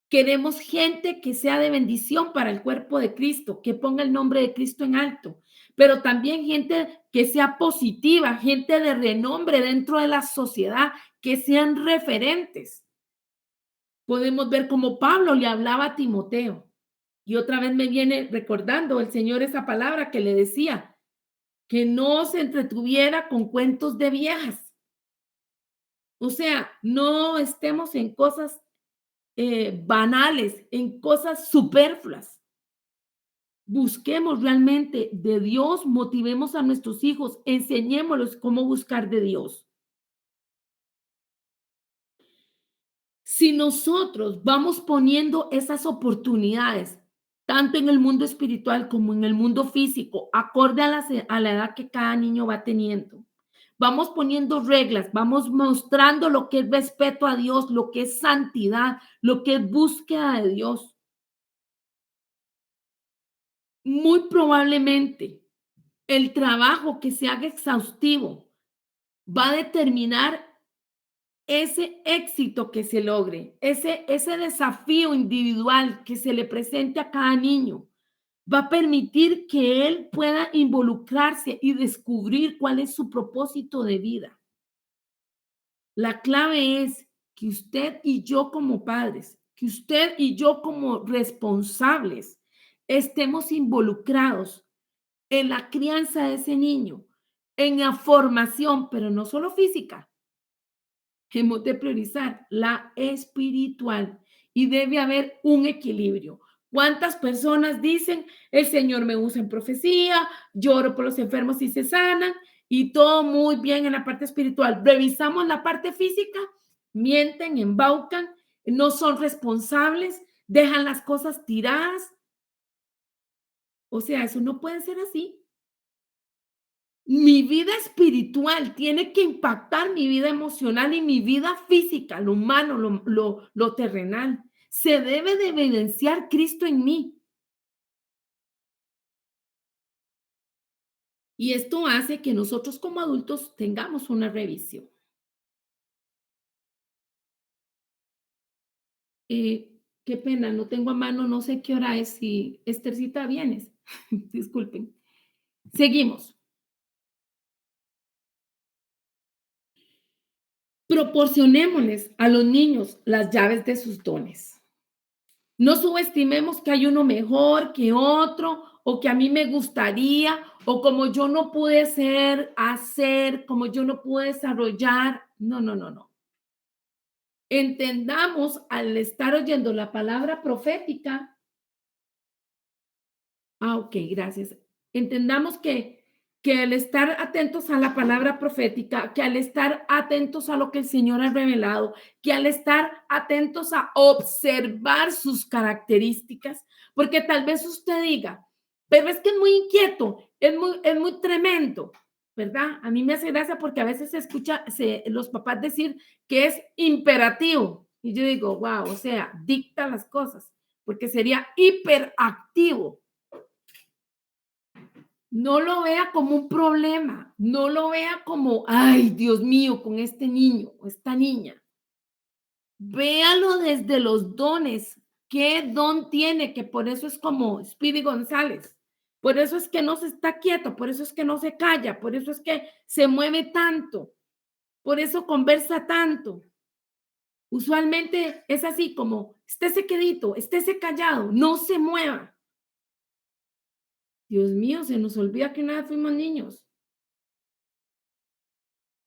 Queremos gente que sea de bendición para el cuerpo de Cristo, que ponga el nombre de Cristo en alto, pero también gente que sea positiva, gente de renombre dentro de la sociedad, que sean referentes. Podemos ver cómo Pablo le hablaba a Timoteo. Y otra vez me viene recordando el Señor esa palabra que le decía, que no se entretuviera con cuentos de viejas. O sea, no estemos en cosas banales, en cosas superfluas. Busquemos realmente de Dios, motivemos a nuestros hijos, enseñémoslos cómo buscar de Dios. Si nosotros vamos poniendo esas oportunidades, tanto en el mundo espiritual como en el mundo físico, acorde a la edad que cada niño va teniendo, vamos poniendo reglas, vamos mostrando lo que es respeto a Dios, lo que es santidad, lo que es búsqueda de Dios. Muy probablemente el trabajo que se haga exhaustivo va a determinar ese éxito que se logre, ese desafío individual que se le presente a cada niño, va a permitir que él pueda involucrarse y descubrir cuál es su propósito de vida. La clave es que usted y yo como padres, que usted y yo como responsables estemos involucrados en la crianza de ese niño, en la formación, pero no solo física. Hemos de priorizar la espiritual y debe haber un equilibrio. ¿Cuántas personas dicen, el Señor me usa en profecía, lloro por los enfermos y se sanan y todo muy bien en la parte espiritual? Revisamos la parte física, mienten, embaucan, no son responsables, dejan las cosas tiradas. O sea, eso no puede ser así. Mi vida espiritual tiene que impactar mi vida emocional y mi vida física, lo humano, lo terrenal. Se debe de evidenciar Cristo en mí. Y esto hace que nosotros como adultos tengamos una revisión. Qué pena, no tengo a mano, no sé qué hora es. Si Estercita vienes, disculpen. Seguimos. Proporcionémosles a los niños las llaves de sus dones. No subestimemos que hay uno mejor que otro o que a mí me gustaría o como yo no pude ser, hacer, como yo no pude desarrollar. No, no, no, no. Entendamos al estar oyendo la palabra profética. Ok, gracias. Entendamos que al estar atentos a la palabra profética, que al estar atentos a lo que el Señor ha revelado, que al estar atentos a observar sus características, porque tal vez usted diga, pero es que es muy inquieto, es muy tremendo, ¿verdad? A mí me hace gracia porque a veces se escucha los papás decir que es imperativo. Y yo digo, wow, o sea, dicta las cosas, porque sería hiperactivo. No lo vea como un problema, no lo vea como, ay, Dios mío, con este niño o esta niña. Véalo desde los dones. ¿Qué don tiene? Que por eso es como Speedy González. Por eso es que no se está quieto, por eso es que no se calla, por eso es que se mueve tanto, por eso conversa tanto. Usualmente es así como, estése quedito, estése callado, no se mueva. Dios mío, se nos olvida que nada fuimos niños.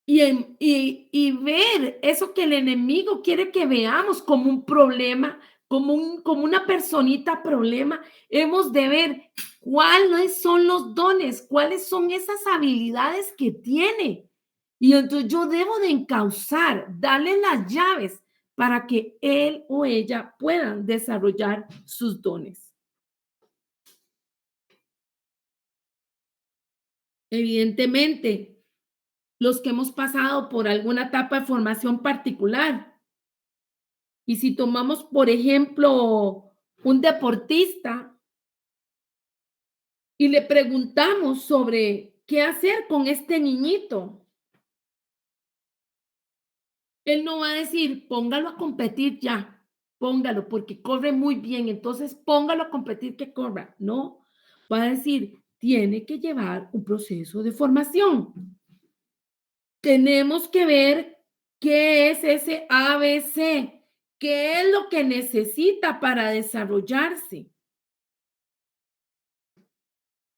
Y ver eso que el enemigo quiere que veamos como un problema, como una personita problema, hemos de ver cuáles son los dones, cuáles son esas habilidades que tiene. Y entonces yo debo de encauzar, darle las llaves para que él o ella puedan desarrollar sus dones. Evidentemente, los que hemos pasado por alguna etapa de formación particular. Y si tomamos, por ejemplo, un deportista y le preguntamos sobre qué hacer con este niñito, él no va a decir, póngalo a competir ya, póngalo, porque corre muy bien, entonces póngalo a competir que corra. No, va a decir, tiene que llevar un proceso de formación. Tenemos que ver qué es ese ABC, qué es lo que necesita para desarrollarse.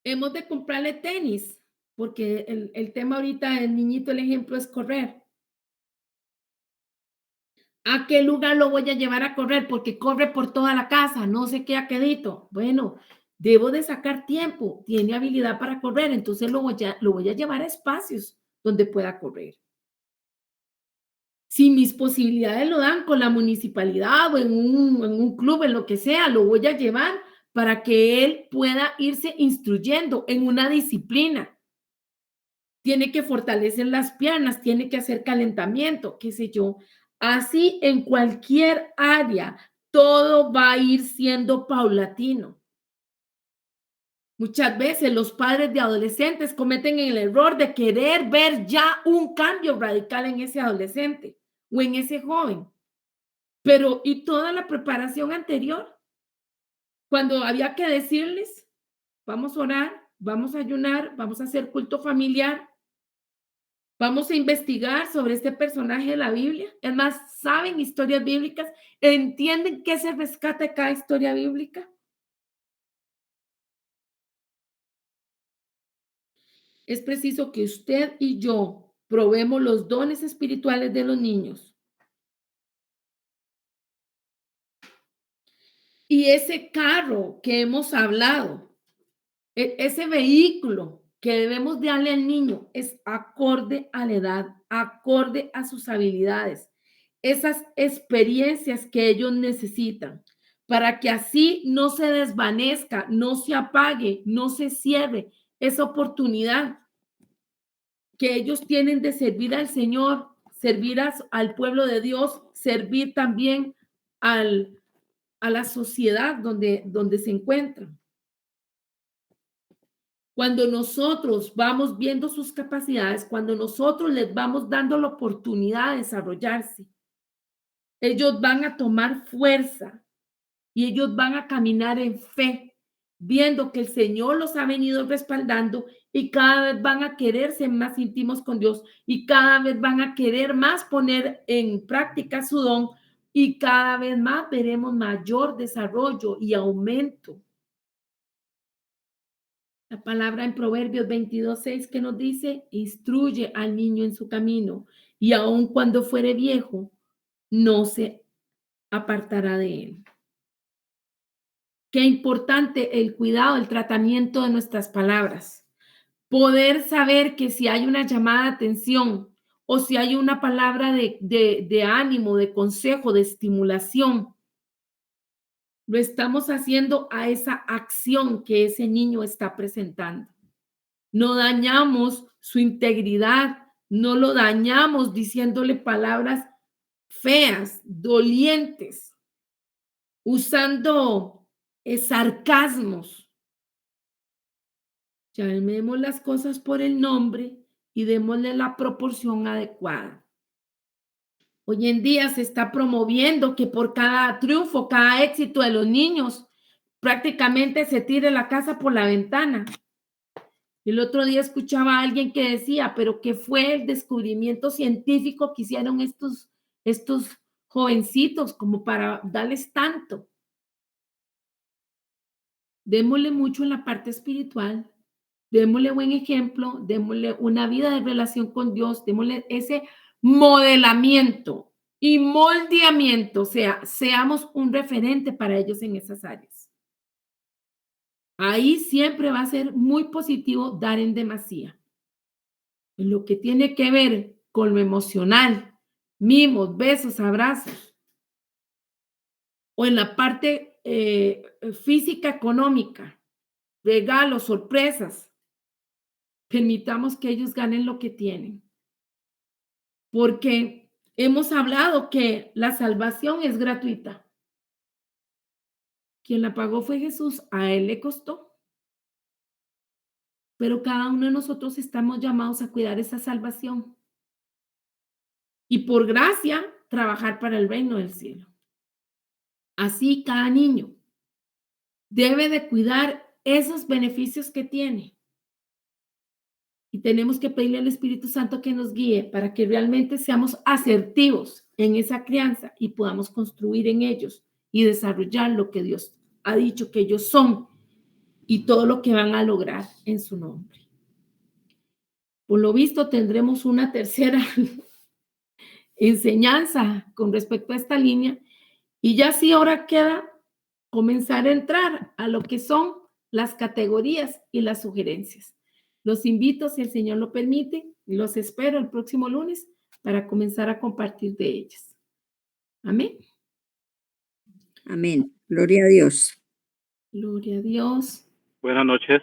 Hemos de comprarle tenis, porque el tema ahorita del niñito, el ejemplo es correr. ¿A qué lugar lo voy a llevar a correr? Porque corre por toda la casa, no se queda quedito. Bueno, debo de sacar tiempo, tiene habilidad para correr, entonces lo voy a llevar a espacios donde pueda correr. Si mis posibilidades lo dan con la municipalidad o en un club, en lo que sea, lo voy a llevar para que él pueda irse instruyendo en una disciplina. Tiene que fortalecer las piernas, tiene que hacer calentamiento, qué sé yo. Así en cualquier área, todo va a ir siendo paulatino. Muchas veces los padres de adolescentes cometen el error de querer ver ya un cambio radical en ese adolescente o en ese joven. Pero, ¿y toda la preparación anterior? Cuando había que decirles, vamos a orar, vamos a ayunar, vamos a hacer culto familiar, vamos a investigar sobre este personaje de la Biblia. Es más, saben historias bíblicas, entienden qué se rescata de cada historia bíblica. Es preciso que usted y yo probemos los dones espirituales de los niños. Y ese carro que hemos hablado, ese vehículo que debemos darle al niño es acorde a la edad, acorde a sus habilidades, esas experiencias que ellos necesitan, para que así no se desvanezca, no se apague, no se cierre esa oportunidad. que ellos tienen de servir al Señor, servir al pueblo de Dios, servir también a la sociedad donde se encuentran. Cuando nosotros vamos viendo sus capacidades, cuando nosotros les vamos dando la oportunidad de desarrollarse, ellos van a tomar fuerza y ellos van a caminar en fe, viendo que el Señor los ha venido respaldando y cada vez van a querer ser más íntimos con Dios y cada vez van a querer más poner en práctica su don y cada vez más veremos mayor desarrollo y aumento. La palabra en Proverbios 22:6 que nos dice, instruye al niño en su camino y aun cuando fuere viejo, no se apartará de él. Qué importante el cuidado, el tratamiento de nuestras palabras. Poder saber que si hay una llamada de atención o si hay una palabra de ánimo, de consejo, de estimulación, lo estamos haciendo a esa acción que ese niño está presentando. No dañamos su integridad, no lo dañamos diciéndole palabras feas, dolientes, usando sarcasmos. Llamemos las cosas por el nombre y démosle la proporción adecuada. Hoy en día se está promoviendo que por cada triunfo, cada éxito de los niños, prácticamente se tire la casa por la ventana. El otro día escuchaba a alguien que decía, pero ¿qué fue el descubrimiento científico que hicieron estos jovencitos como para darles tanto? Démosle mucho en la parte espiritual, démosle buen ejemplo, démosle una vida de relación con Dios, démosle ese modelamiento y moldeamiento, o sea, seamos un referente para ellos en esas áreas. Ahí siempre va a ser muy positivo dar en demasía. En lo que tiene que ver con lo emocional, mimos, besos, abrazos, o en la parte física, económica, regalos, sorpresas, permitamos que ellos ganen lo que tienen. Porque hemos hablado que la salvación es gratuita. Quien la pagó fue Jesús, a él le costó. Pero cada uno de nosotros estamos llamados a cuidar esa salvación. Y por gracia, trabajar para el reino del cielo. Así cada niño debe de cuidar esos beneficios que tiene. Y tenemos que pedirle al Espíritu Santo que nos guíe para que realmente seamos asertivos en esa crianza y podamos construir en ellos y desarrollar lo que Dios ha dicho que ellos son y todo lo que van a lograr en su nombre. Por lo visto tendremos una tercera enseñanza con respecto a esta línea y ya sí ahora queda comenzar a entrar a lo que son las categorías y las sugerencias. Los invito, si el Señor lo permite, y los espero el próximo lunes para comenzar a compartir de ellas. Amén. Amén. Gloria a Dios. Gloria a Dios. Buenas noches.